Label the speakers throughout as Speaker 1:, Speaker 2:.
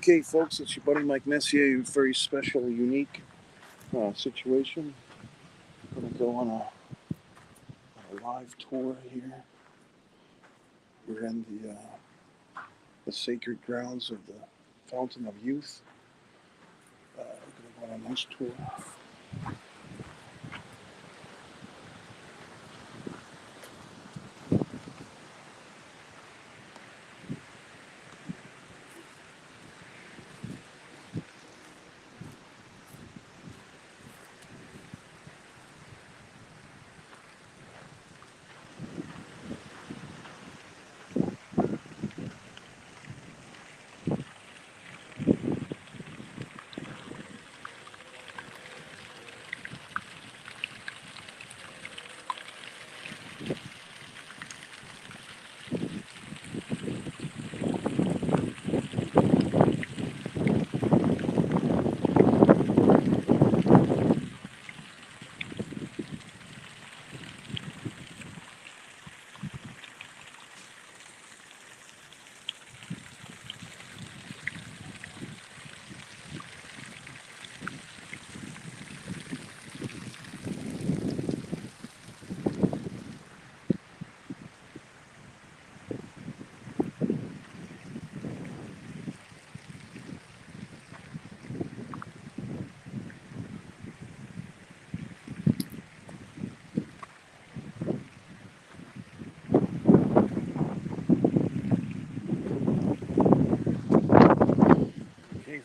Speaker 1: Okay, folks, it's your buddy Mike Messier. A very special, unique situation. I'm going to go on a live tour here. We're in the sacred grounds of the Fountain of Youth. We're going to go on a nice tour.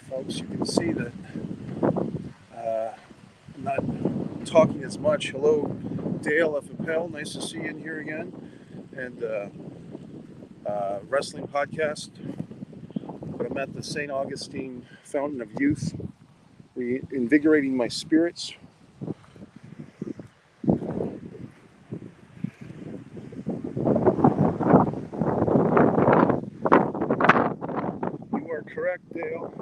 Speaker 1: Folks, you can see that I'm not talking as much. Hello, Dale F. Appel. Nice to see you in here again. And wrestling podcast. But I'm at the St. Augustine Fountain of Youth, reinvigorating my spirits. You are correct, Dale.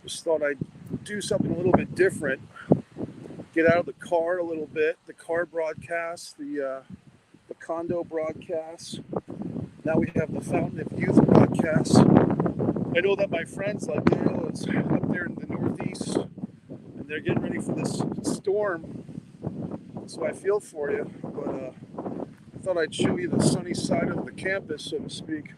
Speaker 1: Just thought I'd do something a little bit different. Get out of the car a little bit. The car broadcast, the condo broadcast. Now we have the Fountain of Youth broadcast. I know that my friends like Dale is up there in the Northeast, and they're getting ready for this storm. So I feel for you, but I thought I'd show you the sunny side of the campus, so to speak.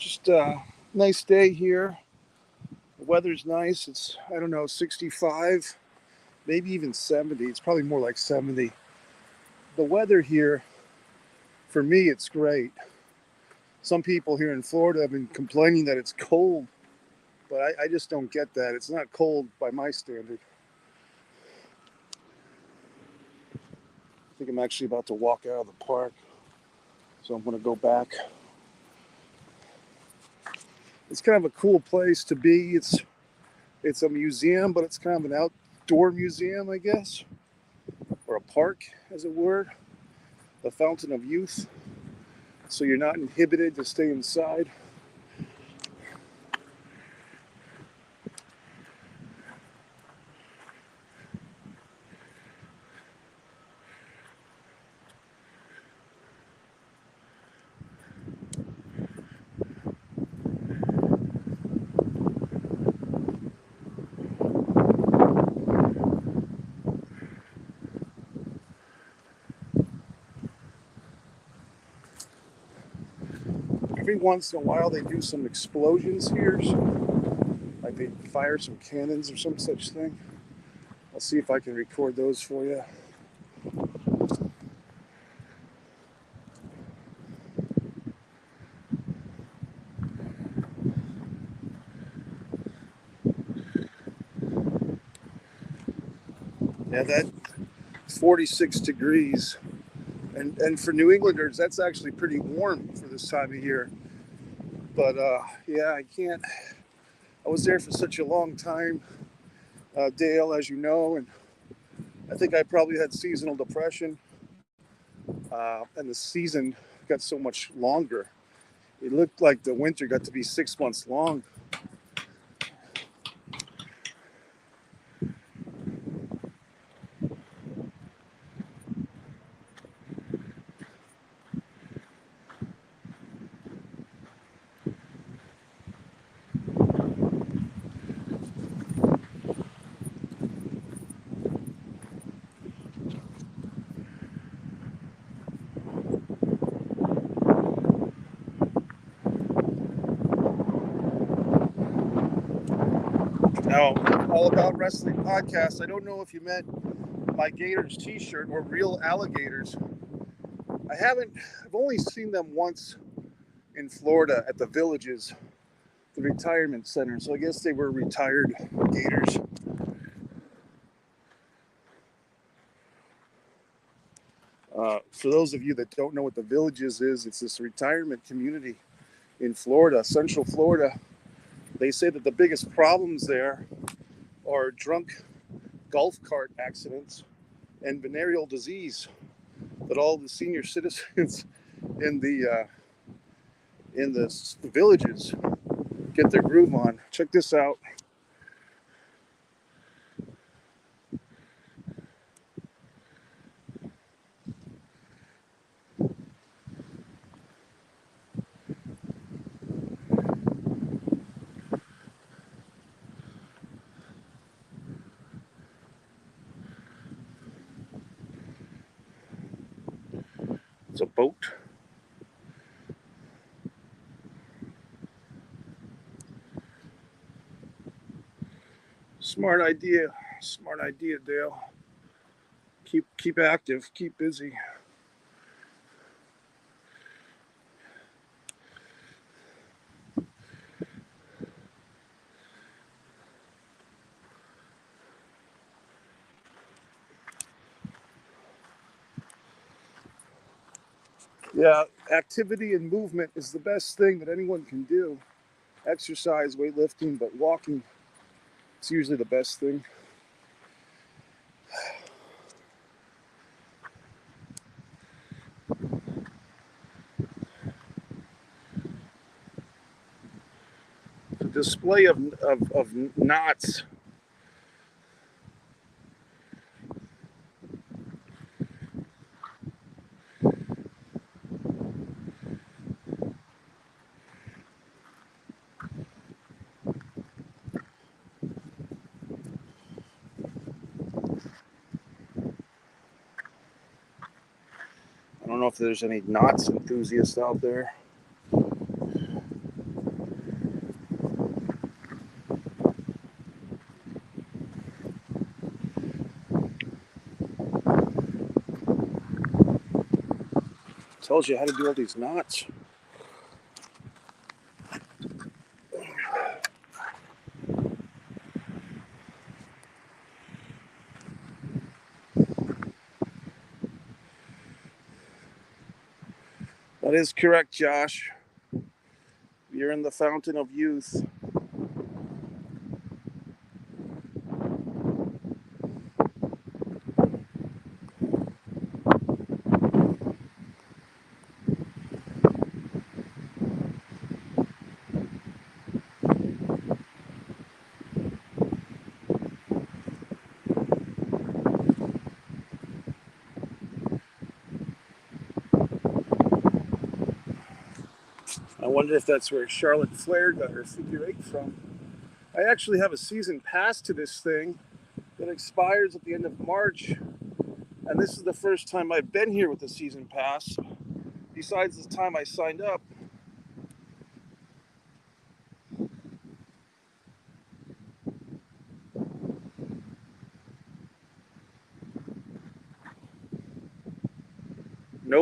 Speaker 1: Just a nice day here. The weather's nice. It's, 65, maybe even 70. It's probably more like 70. The weather here, for me, it's great. Some people here in Florida have been complaining that it's cold, but I just don't get that. It's not cold by my standard. I think I'm actually about to walk out of the park, so I'm going to go back. It's kind of a cool place to be. It's a museum, but it's kind of an outdoor museum, I guess, or a park, as it were. The Fountain of Youth, so you're not inhibited to stay inside. every once in a while they do some explosions here, like they fire some cannons or some such thing. I'll see if I can record those for you. Yeah, that's 46 degrees. And for New Englanders, that's actually pretty warm for this time of year. But yeah, I was there for such a long time, Dale, as you know, and I think I probably had seasonal depression. And the season got so much longer. It looked like the winter got to be 6 months long. Now, All About Wrestling podcast. I don't know if you meant my Gators t-shirt or real alligators. I've only seen them once in Florida at the Villages, the retirement center. So I guess they were retired gators. For those of you that don't know what the Villages is, it's this retirement community in Florida, Central Florida. They say that the biggest problems there are drunk golf cart accidents and venereal disease that all the senior citizens in the Villages get their groove on. Check this out. It's a boat. Smart idea, Dale. Keep active, keep busy. Yeah, activity and movement is the best thing that anyone can do. Exercise, weightlifting, but walking, it's usually the best thing. The display of knots. I don't know if there's any knots enthusiasts out there. Tells you how to do all these knots. That is correct, Josh. You're in the fountain of youth. I wonder if that's where Charlotte Flair got her figure 8 from. I actually have a season pass to this thing that expires at the end of March. And this is the first time I've been here with the season pass, besides the time I signed up.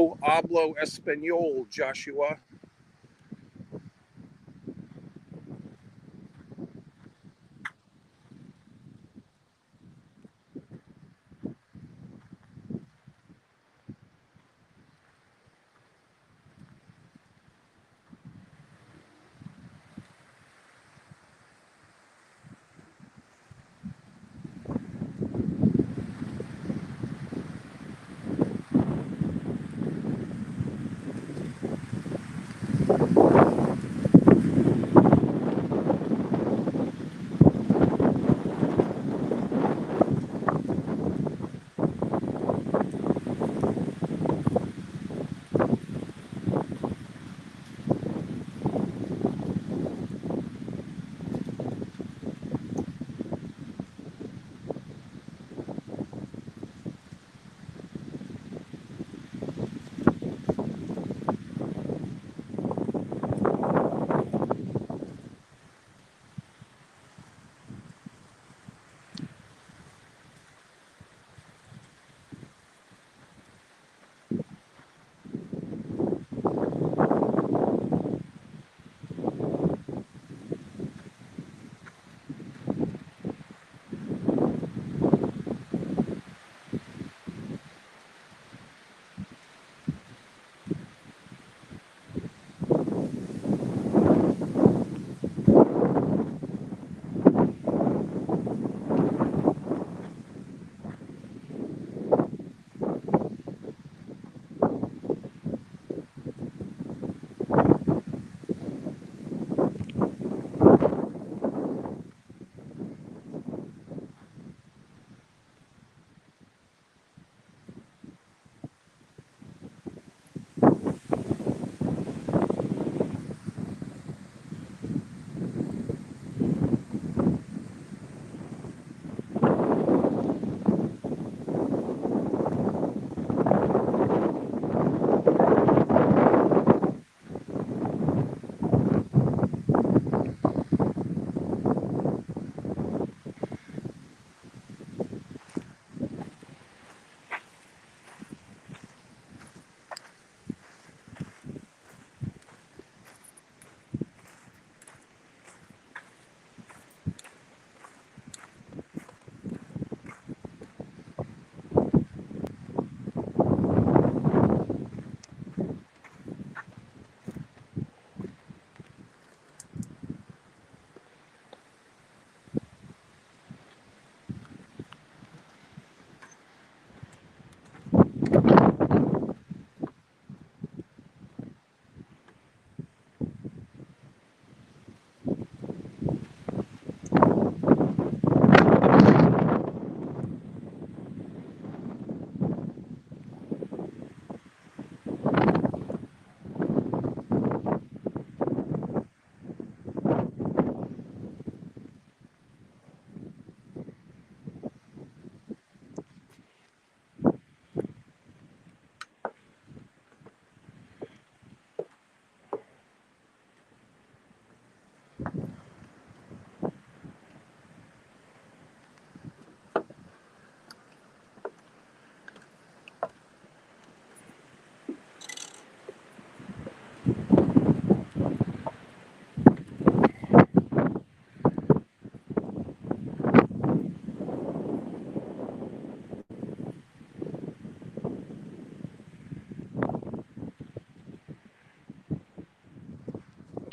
Speaker 1: No hablo español, Joshua.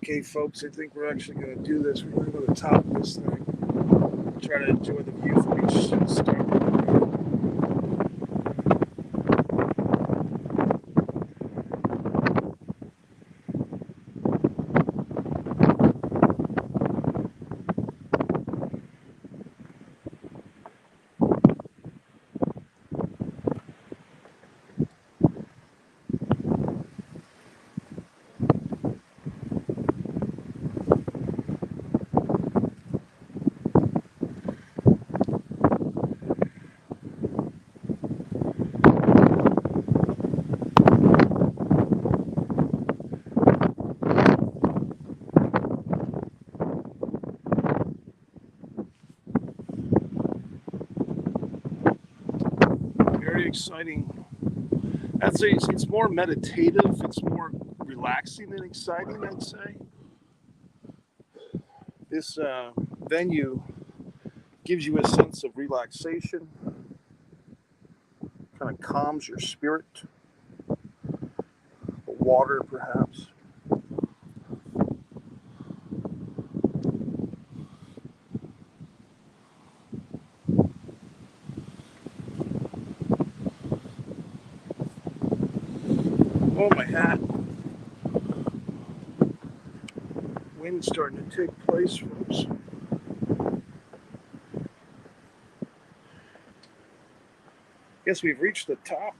Speaker 1: Okay, folks, I think we're actually going to do this. We're going to go to the top of this thing. Try to enjoy the view from each start. Very exciting I'd say it's more meditative. It's more relaxing than exciting, I'd say. This venue gives you a sense of relaxation, kind of calms your spirit. The water, perhaps. Oh, my hat. Wind's starting to take place, folks. Guess we've reached the top.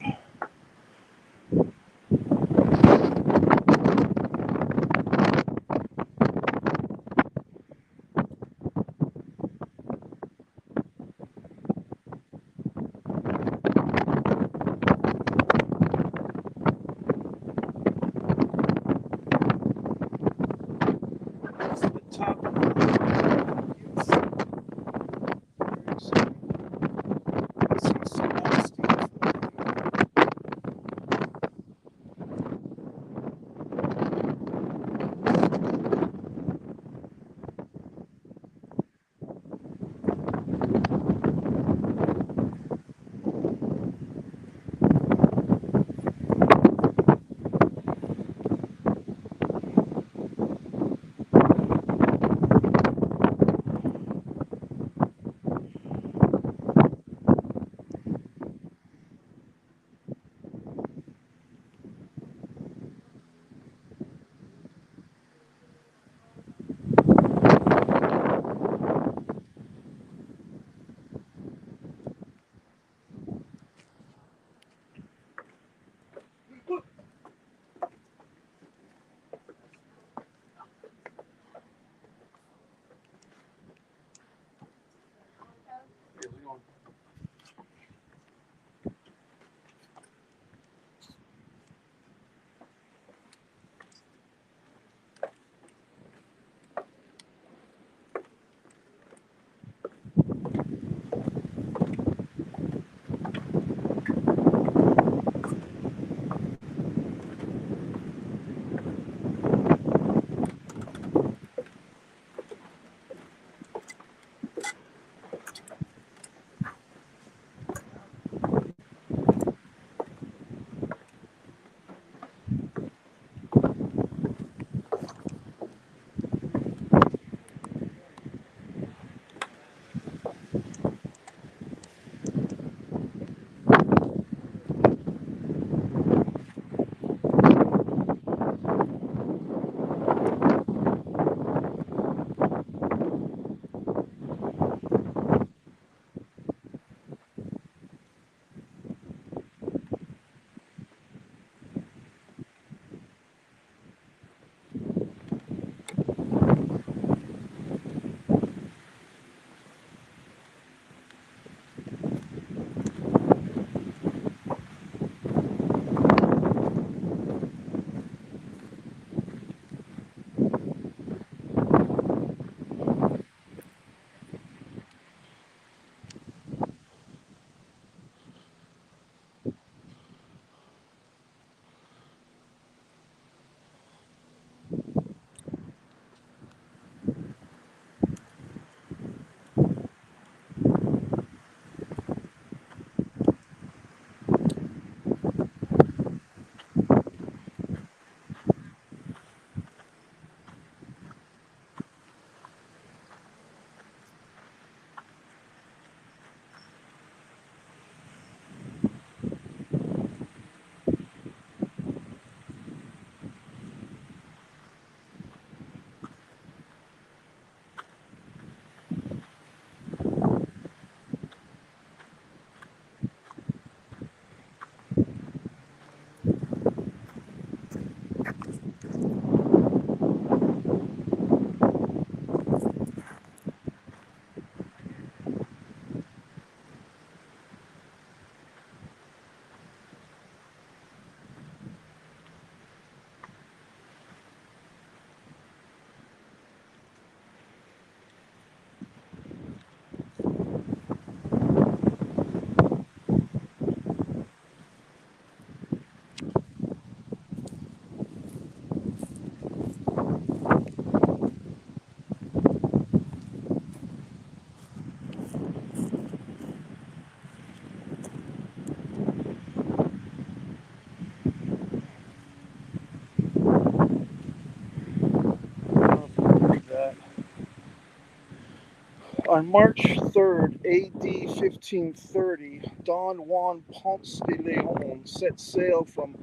Speaker 1: On March 3rd, AD 1530, Don Juan Ponce de Leon set sail from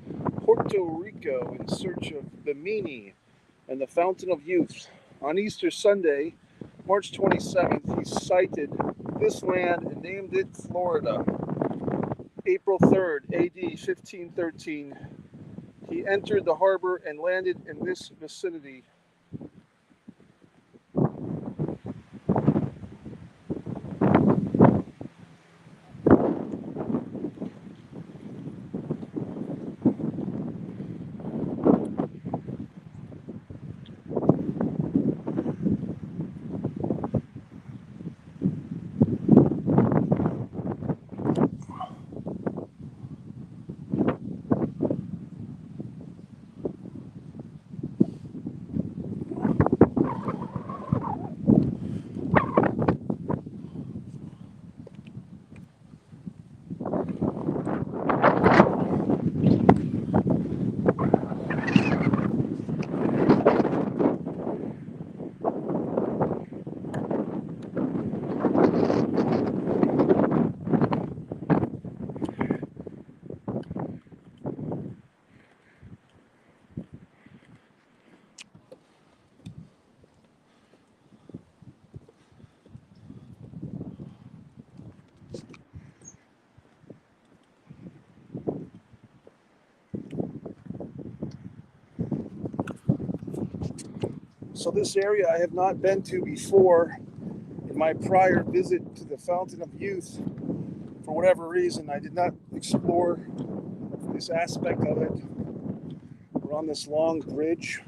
Speaker 1: Puerto Rico in search of Bimini and the Fountain of Youth. On Easter Sunday, March 27th, he sighted this land and named it Florida. April 3rd, AD 1513, he entered the harbor and landed in this vicinity. So this area I have not been to before. In my prior visit to the Fountain of Youth, for whatever reason, I did not explore this aspect of it. We're on this long bridge.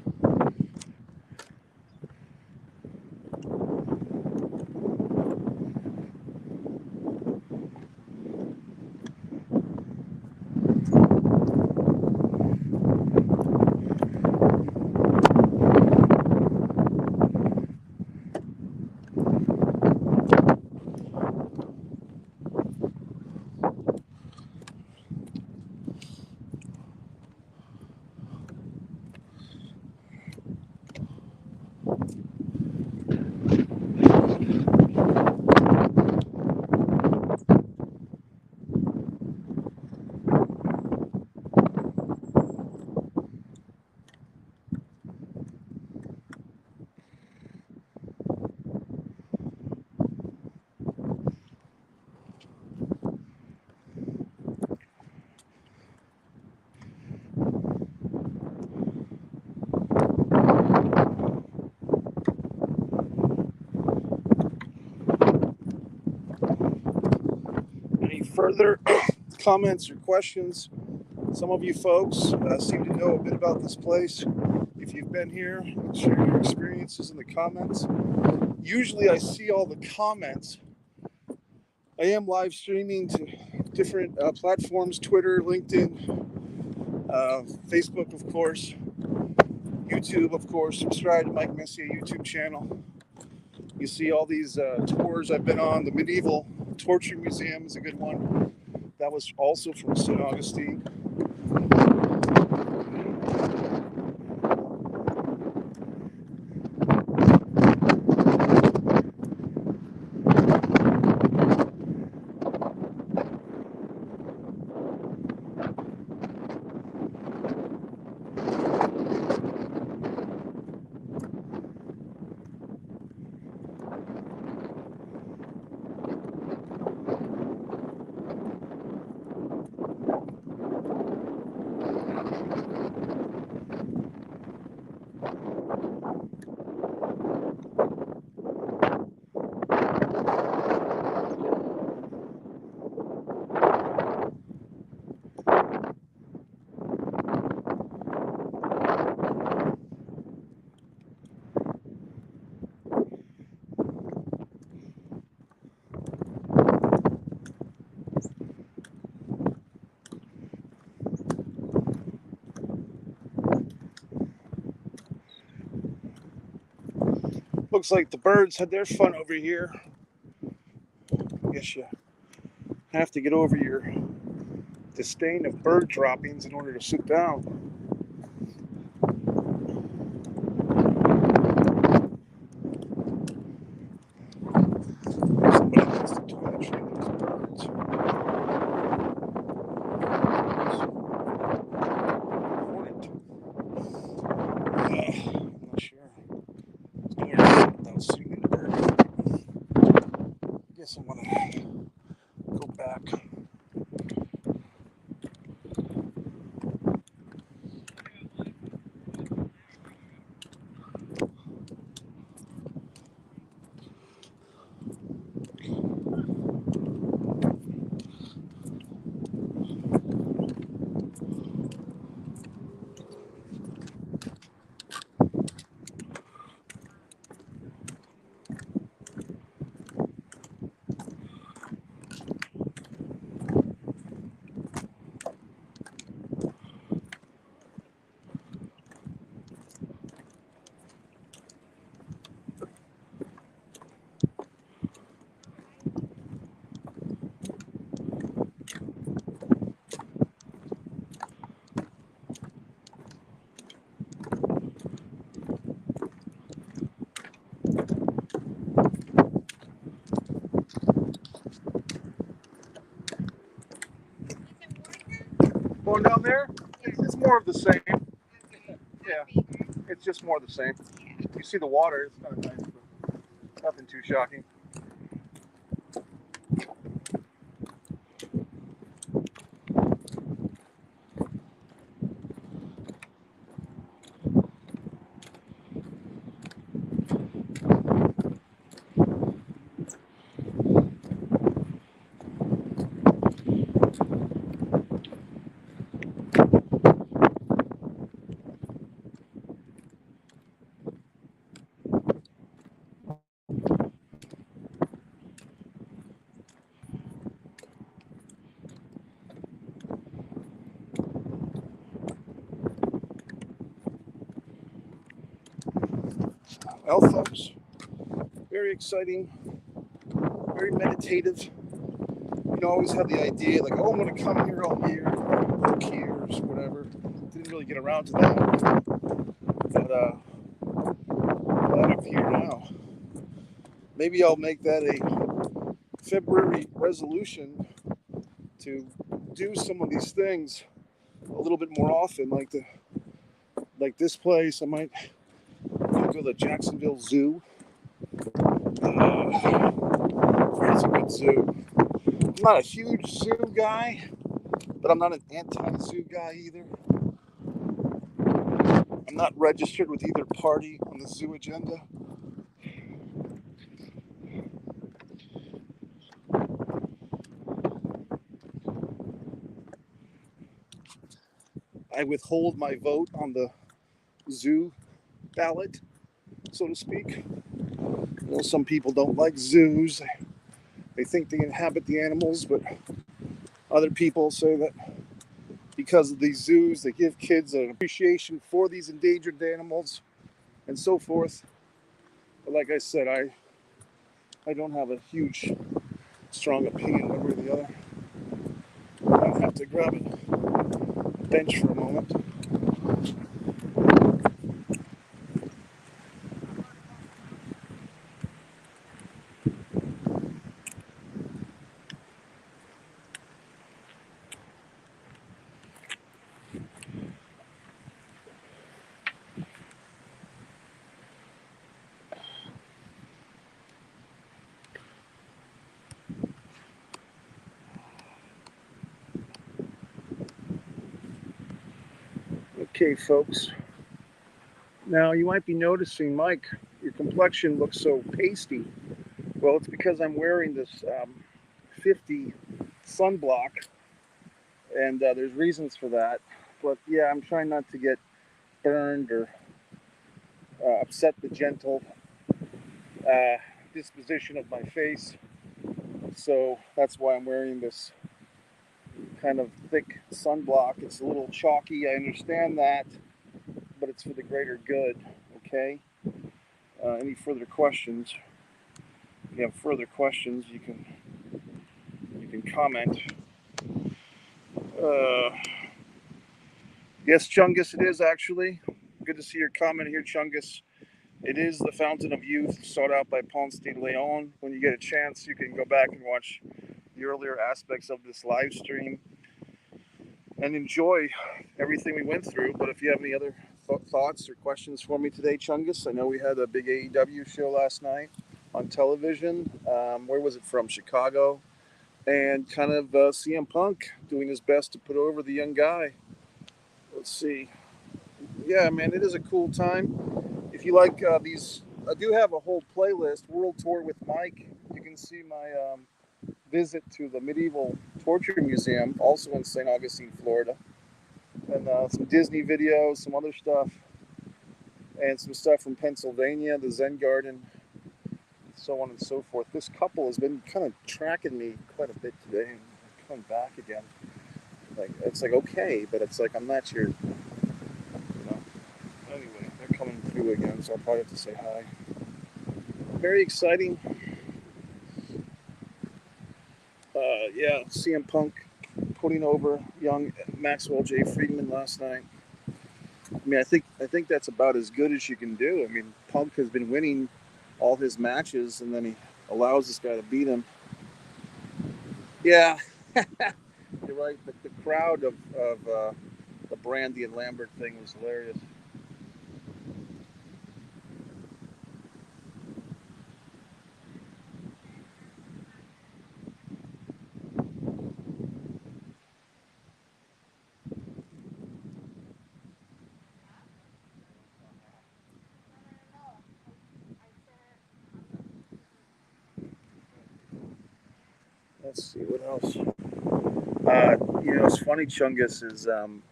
Speaker 1: Further comments or questions? Some of you folks seem to know a bit about this place. If you've been here, share your experiences in the comments. Usually I see all the comments. I am live streaming to different platforms, Twitter, LinkedIn, Facebook, of course, YouTube, of course. Subscribe to Mike Messier YouTube channel. You see all these tours I've been on. The Medieval Torture Museum is a good one. That was also from St. Augustine. Looks like the birds had their fun over here. I guess you have to get over your disdain of bird droppings in order to sit down. guess I'm gonna go back. Going down there, it's more of the same. Yeah, it's just more of the same. You see the water, it's kind of nice, but nothing too shocking. Well, folks, very exciting, very meditative. You know, I always had the idea, like, oh, I'm going to come here all year, work here, or whatever. Didn't really get around to that. But glad I'm here now. Maybe I'll make that a February resolution to do some of these things a little bit more often, like this place. I might go to the Jacksonville Zoo. It's a good zoo. I'm not a huge zoo guy, but I'm not an anti-zoo guy either. I'm not registered with either party on the zoo agenda. I withhold my vote on the zoo ballot, so to speak. You know, some people don't like zoos. They think they inhabit the animals, but other people say that because of these zoos, they give kids an appreciation for these endangered animals and so forth. But like I said, I don't have a huge, strong opinion one way or the other. I have to grab a bench for a moment. Okay, folks. Now, you might be noticing, Mike, your complexion looks so pasty. Well, it's because I'm wearing this 50 sunblock, and there's reasons for that. But yeah, I'm trying not to get burned or upset the gentle disposition of my face. So that's why I'm wearing this kind of thick sunblock. It's a little chalky, I understand that, but it's for the greater good, okay? Any further questions? If you have further questions, you can comment. Yes, Chungus, it is actually. Good to see your comment here, Chungus. It is the Fountain of Youth, sought out by Ponce de Leon. When you get a chance, you can go back and watch the earlier aspects of this live stream and enjoy everything we went through. But if you have any other thoughts or questions for me today, Chungus, I know we had a big AEW show last night. on television. Where was it from? Chicago. And kind of CM Punk doing his best to put over the young guy. Let's see. Yeah, man, it is a cool time. If you like these, I do have a whole playlist, World Tour with Mike. You can see my visit to the Medieval Torture Museum, also in St. Augustine, Florida. And some Disney videos, some other stuff, and some stuff from Pennsylvania, the Zen Garden, so on and so forth. This couple has been kind of tracking me quite a bit today, and coming back again. Like it's like okay, but it's like I'm not your, you know. Anyway, they're coming through again, so I'll probably have to say hi. Very exciting. Yeah, CM Punk putting over young Maxwell J. Friedman last night. I mean, I think that's about as good as you can do. I mean, Punk has been winning all his matches, and then he allows this guy to beat him. Yeah, you're right. The crowd of the Brandy and Lambert thing was hilarious. Let's see what else. It's funny, Chungus, is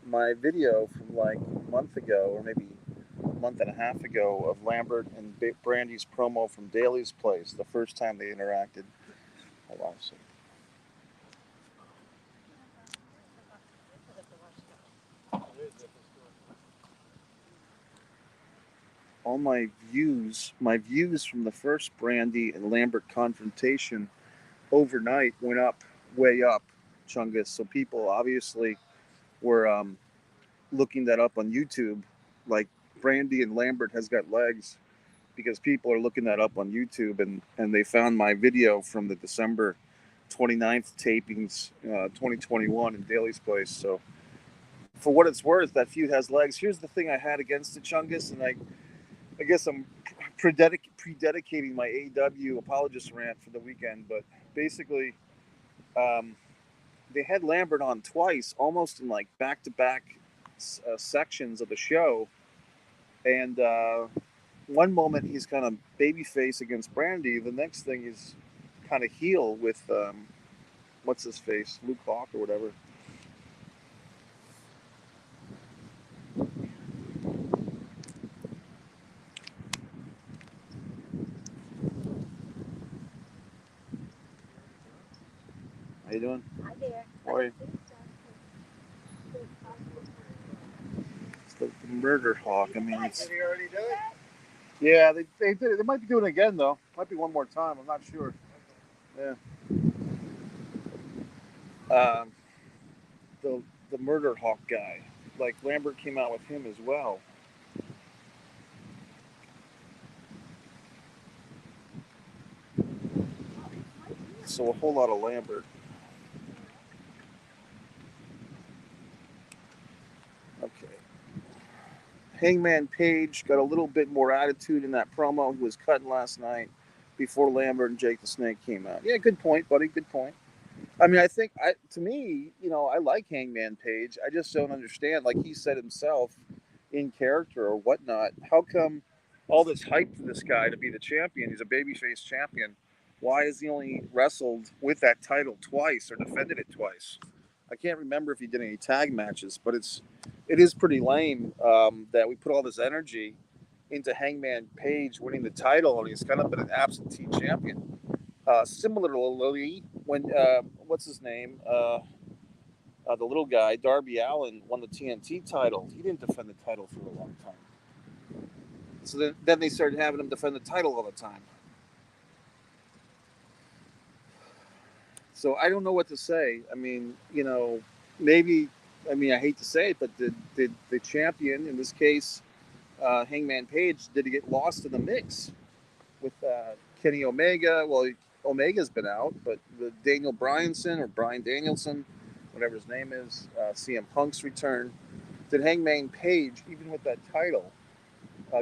Speaker 1: my video from like a month ago, or maybe a month and a half ago, of Lambert and Brandy's promo from Daly's Place, the first time they interacted. Hold on a second. All my views from the first Brandy and Lambert confrontation overnight went up, way up, Chungus. So people obviously were looking that up on YouTube. Like Brandy and Lambert has got legs because people are looking that up on YouTube, and they found my video from the December 29th tapings, 2021 in Daly's Place. So for what it's worth, that feud has legs. Here's the thing I had against the Chungus, and I guess I'm pre-dedicating my AEW apologist rant for the weekend, but basically, um, they had Lambert on twice, almost in like back-to-back sections of the show, and one moment he's kind of babyface against Brandy, the next thing is kind of heel with what's his face, Luke Hawk or whatever. How you doing? Hi there. How are you? It's the Murder Hawk. I mean, it's. Did he already do it? Yeah, they did it. They might be doing it again though. Might be one more time. I'm not sure. Yeah. Um, the the Murder Hawk guy, like Lambert came out with him as well. So a whole lot of Lambert. Okay. Hangman Page got a little bit more attitude in that promo he was cutting last night before Lambert and Jake the Snake came out. Yeah, good point, buddy. Good point. I mean, to me, I like Hangman Page. I just don't understand, like he said himself, in character or whatnot. How come all this hype for this guy to be the champion? He's a babyface champion. Why has he only wrestled with that title twice or defended it twice? I can't remember if he did any tag matches, but it is pretty lame that we put all this energy into Hangman Page winning the title, and he's kind of been an absentee champion. Similarly, when what's his name, the little guy Darby Allin won the TNT title, he didn't defend the title for a long time. So then they started having him defend the title all the time. So I don't know what to say. I mean, maybe. I mean, I hate to say it, but did the champion, in this case, Hangman Page, did he get lost in the mix with Kenny Omega? Well, Omega's been out, but the Daniel Bryanson or Bryan Danielson, whatever his name is, CM Punk's return. Did Hangman Page, even with that title,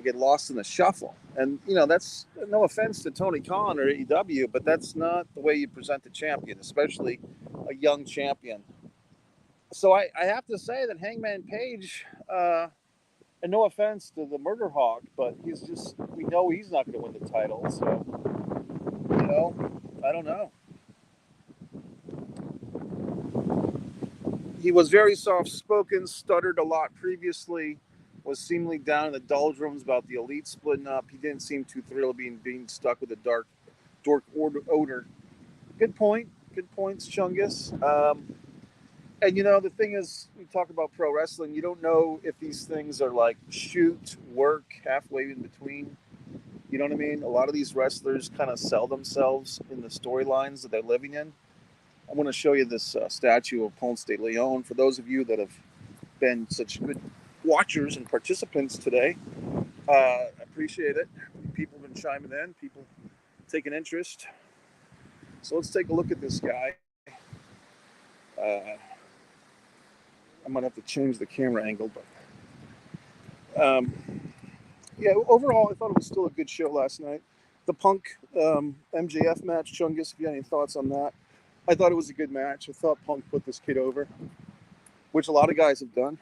Speaker 1: get lost in the shuffle. And, you know, that's no offense to Tony Khan or AEW, but that's not the way you present the champion, especially a young champion. So I have to say that Hangman Page, and no offense to the Murder Hawk, but we know he's not going to win the title. So, you know, I don't know. He was very soft-spoken, stuttered a lot previously, was seemingly down in the doldrums about the Elite splitting up. He didn't seem too thrilled being stuck with a dork odor. Good point. Good points, Chungus. And, you know, the thing is, we talk about pro wrestling. You don't know if these things are like shoot, work, halfway in between. You know what I mean? A lot of these wrestlers kind of sell themselves in the storylines that they're living in. I'm going to show you this statue of Ponce de Leon. For those of you that have been such good watchers and participants today, I appreciate it. People have been chiming in, people taking interest. So let's take a look at this guy. I'm going to have to change the camera angle, but yeah, overall, I thought it was still a good show last night. The Punk MJF match, Chungus, if you have any thoughts on that? I thought it was a good match. I thought Punk put this kid over, which a lot of guys have done.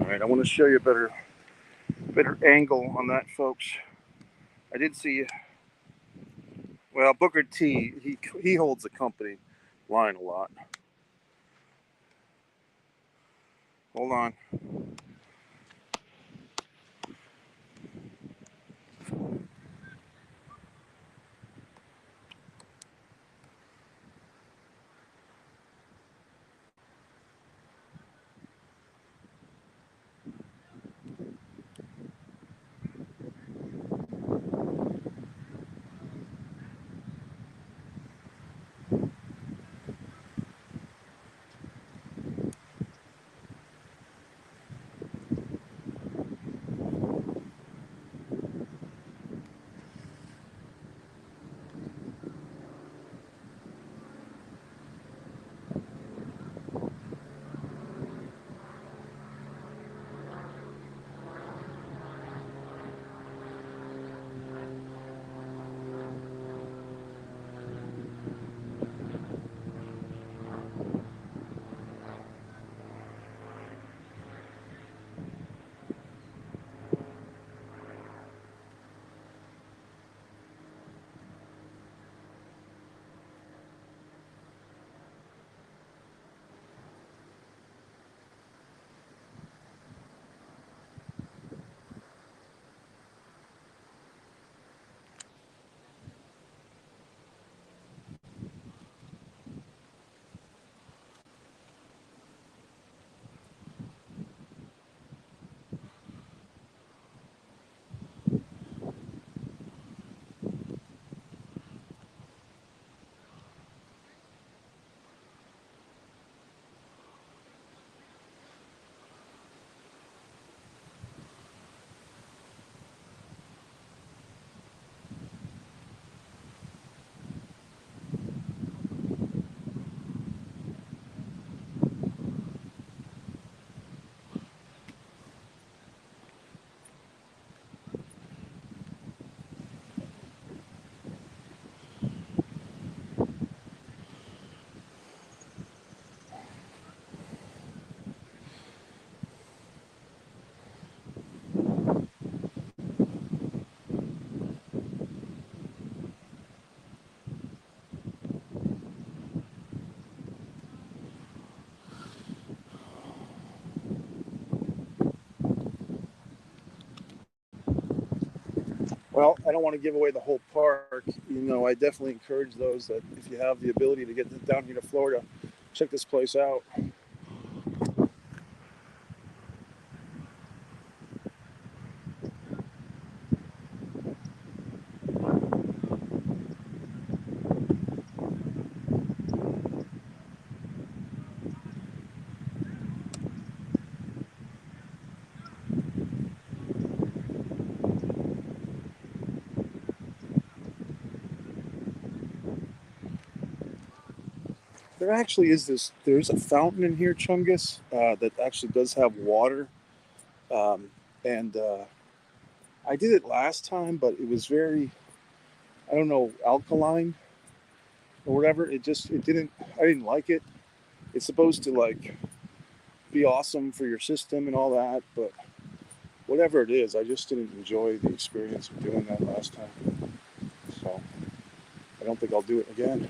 Speaker 1: All right, I want to show you a better angle on that, folks. I did see, well, Booker T, he holds the company line a lot. Hold on. Well, I don't want to give away the whole park. You know, I definitely encourage those that if you have the ability to get down here to Florida, check this place out. There actually is this. There's a fountain in here, Chungus, that actually does have water, and I did it last time, but it was very, I don't know, alkaline or whatever. It didn't. I didn't like it. It's supposed to like be awesome for your system and all that, but whatever it is, I just didn't enjoy the experience of doing that last time. So I don't think I'll do it again.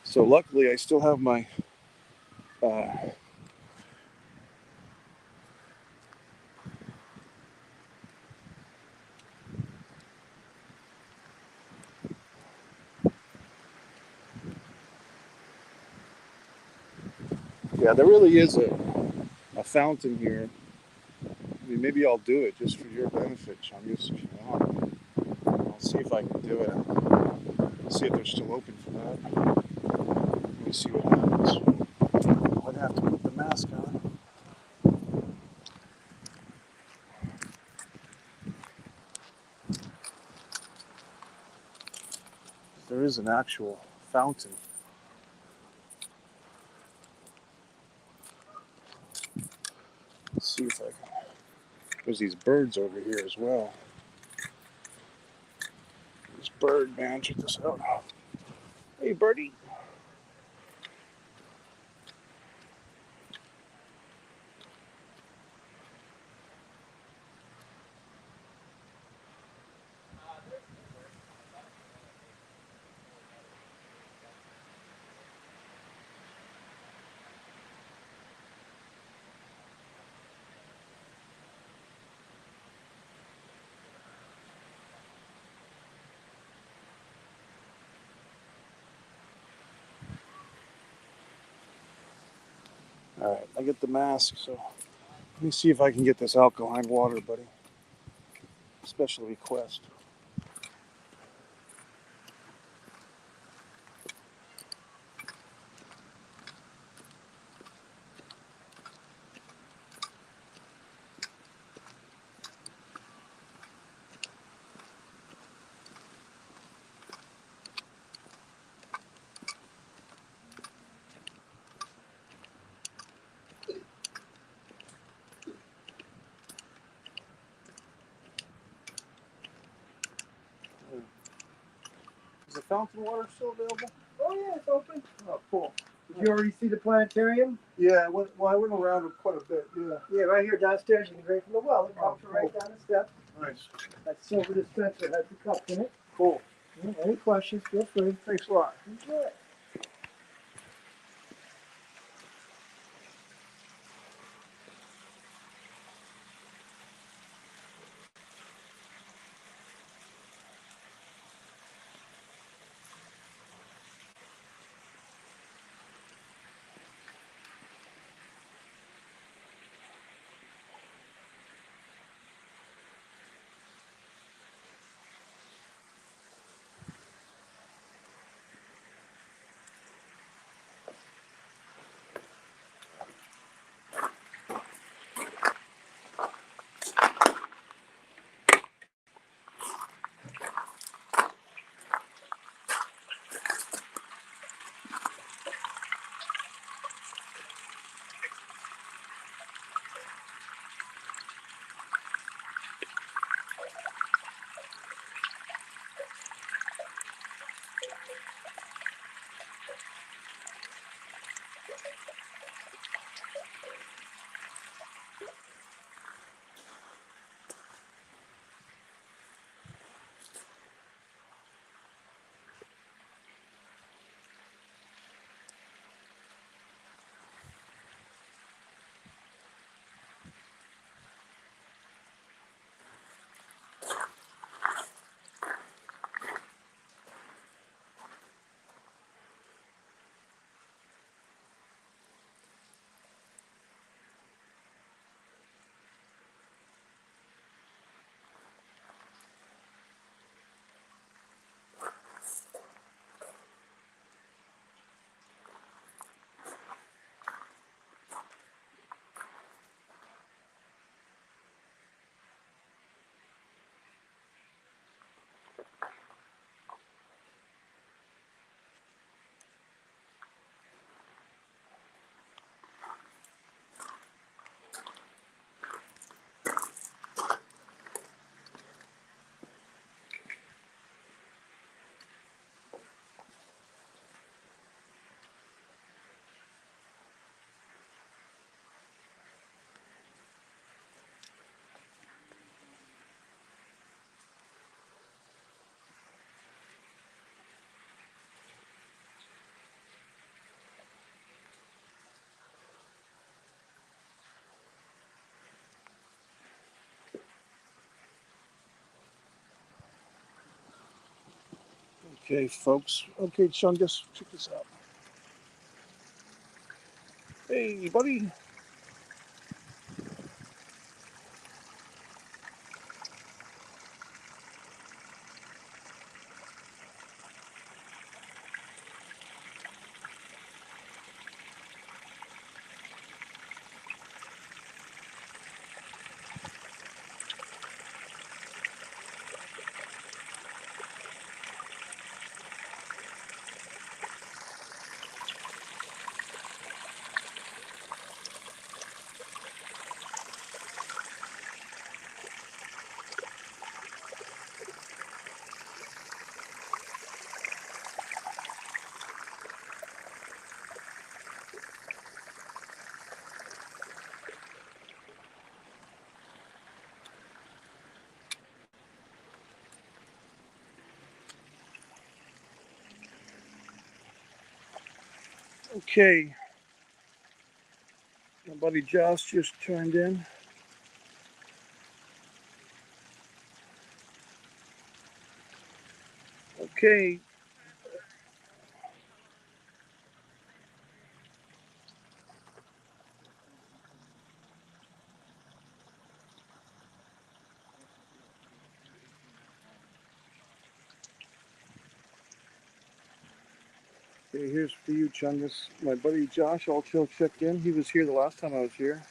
Speaker 1: So luckily, I still have my yeah, there really is a fountain here. I mean, maybe I'll do it just for your benefit, Chungus, if you want. I'll see if I can do it. I'll see if they're still open for that. Let me see what happens. I'd have to put the mask on. There is an actual fountain. Let's see if I can. There's these birds over here as well. This bird, man, check this out. Hey, birdie. All right, I get the mask, so let me see if I can get this alkaline water, buddy. Special request. Is the fountain water still available?
Speaker 2: Oh yeah, it's open.
Speaker 1: Oh, cool.
Speaker 2: Did you already see the planetarium?
Speaker 1: Yeah, I went around it quite a bit, yeah.
Speaker 2: Yeah, right here downstairs. You can drink from the well. The cups are right down the steps.
Speaker 1: Nice.
Speaker 2: That silver dispenser has the cups in it.
Speaker 1: Cool.
Speaker 2: Any questions, feel free.
Speaker 1: Thanks a lot.
Speaker 2: Enjoy it.
Speaker 1: Okay, folks. Okay, Chungus, check this out. Hey, buddy. Okay. My buddy Josh just chimed in. Okay. Okay, here's for you, Chungus. My buddy Josh also checked in. He was here the last time I was here.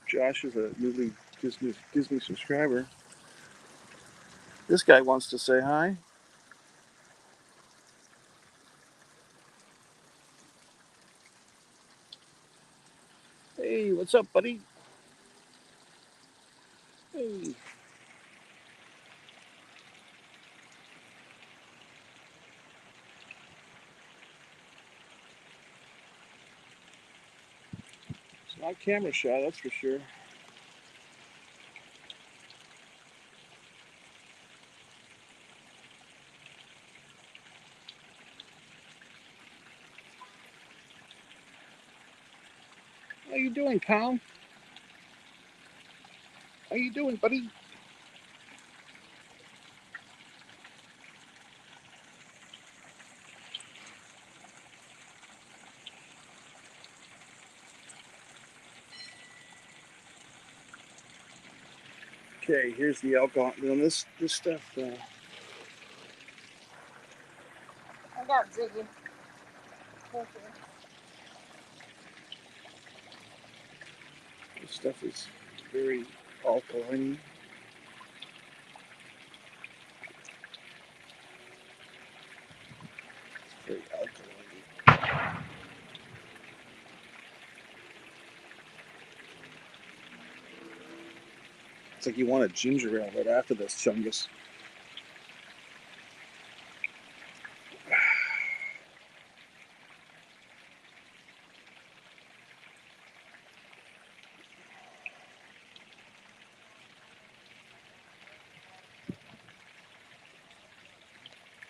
Speaker 1: Josh is a newly Disney subscriber. This guy wants to say hi. Hey, what's up, buddy? Hey. It's not camera shy, that's for sure. How you doing, pal? How you doing, buddy? Okay, here's the alcohol. This stuff.
Speaker 3: I got Ziggy. Thank you.
Speaker 1: This stuff is very alkaline. It's very alkaline. It's like you want a ginger ale right after this, Chungus.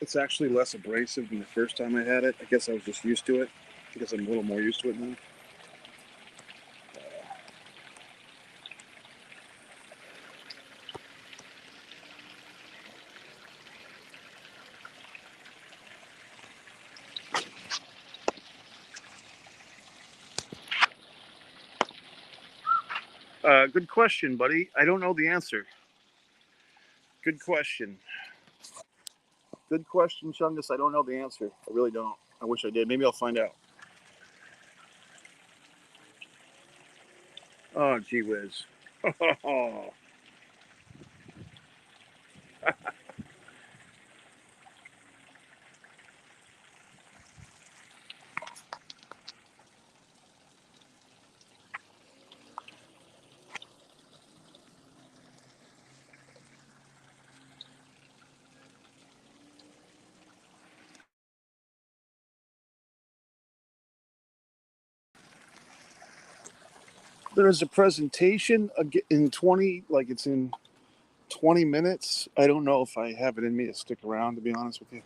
Speaker 1: It's actually less abrasive than the first time I had it. I guess I was just used to it. I guess I'm a little more used to it now. Good question, buddy. I don't know the answer. Good question. Good question, Chungus. I don't know the answer. I really don't. I wish I did. Maybe I'll find out. Oh, gee whiz. There is a presentation in 20, like it's in 20 minutes. I don't know if I have it in me to stick around, to be honest with you.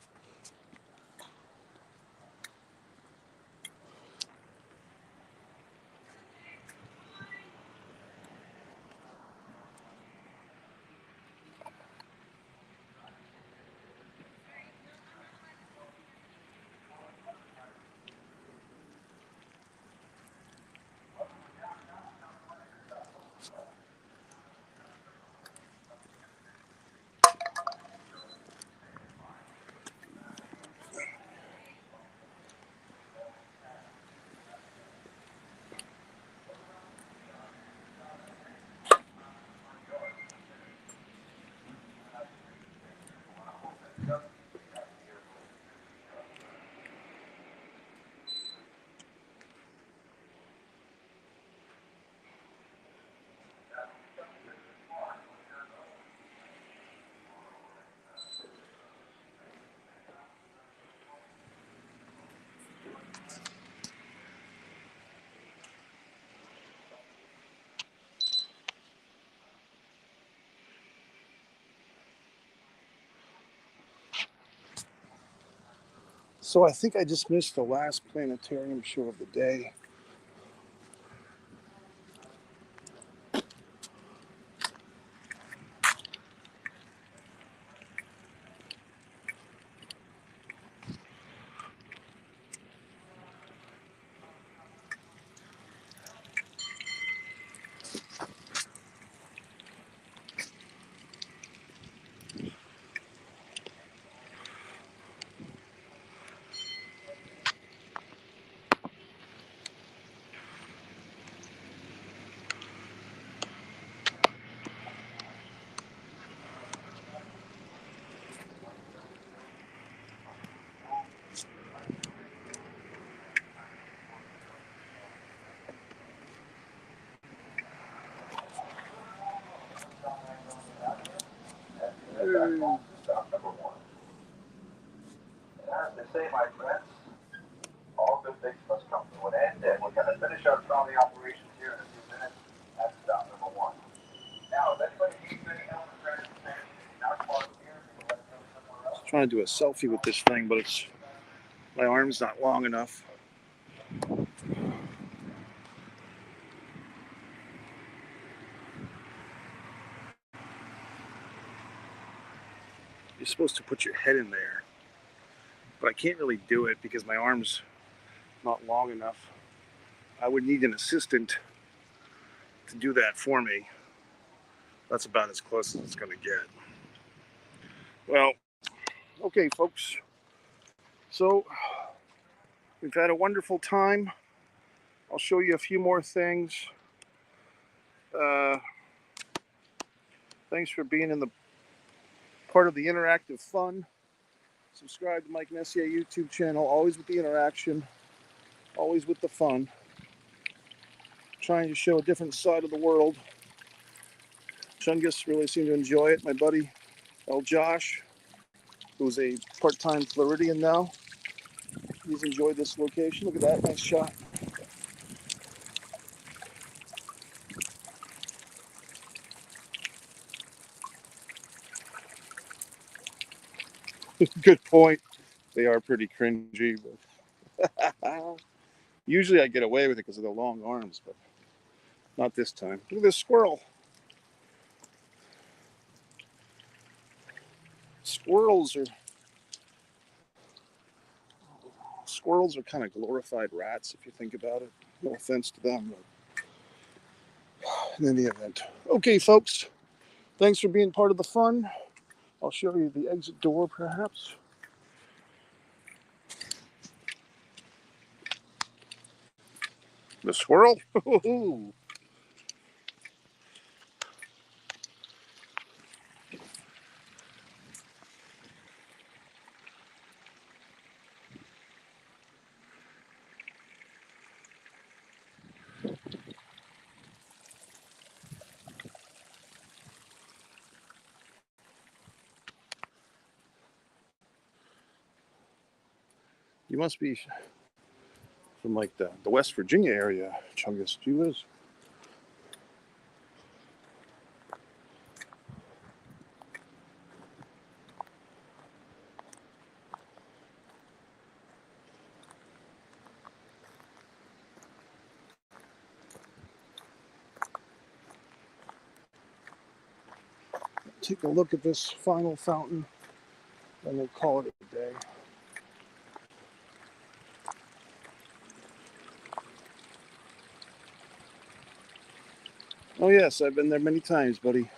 Speaker 1: So I think I just missed the last planetarium show of the day.
Speaker 4: Stop number one. And as they say, my friends, all good things must come to an end, and we're going to finish our trolley operations here in a few minutes at stop number one. Now, if anybody needs any help with transportation, not parked here, you can let them go somewhere else.
Speaker 1: Trying to do a selfie with this thing, but my arm's not long enough. You're supposed to put your head in there, but I can't really do it because my arm's not long enough. I would need an assistant to do that for me. That's about as close as it's going to get. Well, okay, folks. So we've had a wonderful time. I'll show you a few more things. Thanks for being in the part of the interactive fun. Subscribe to Mike Messier YouTube channel. Always with the interaction. Always with the fun. Trying to show a different side of the world. Chungus really seemed to enjoy it. My buddy El Josh, who's a part-time Floridian now, he's enjoyed this location. Look at that, nice shot. Good point. They are pretty cringy, but usually I get away with it because of the long arms, but not this time. Look at this squirrel. Squirrels are kind of glorified rats if you think about it. No offense to them, but in any event. Okay, folks. Thanks for being part of the fun. I'll show you the exit door, perhaps. The squirrel? You must be from like the West Virginia area, Chungus. Gee whiz. Take a look at this final fountain, and we'll call it a day. Oh yes, I've been there many times, buddy.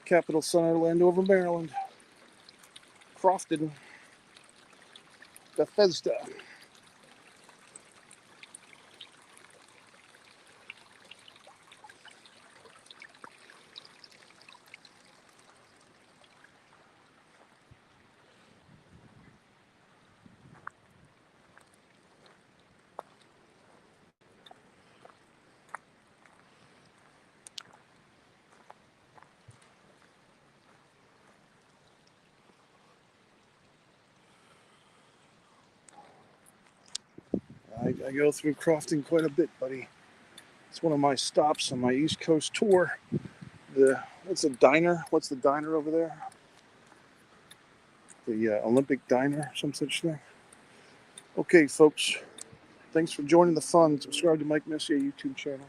Speaker 1: Capital Center, Landover, Maryland. Crofton. Bethesda. I go through Crofton quite a bit, buddy. It's one of my stops on my East Coast tour. What's a diner? What's the diner over there? The Olympic Diner, some such thing. Okay, folks. Thanks for joining the fun. Subscribe to Mike Messier YouTube channel.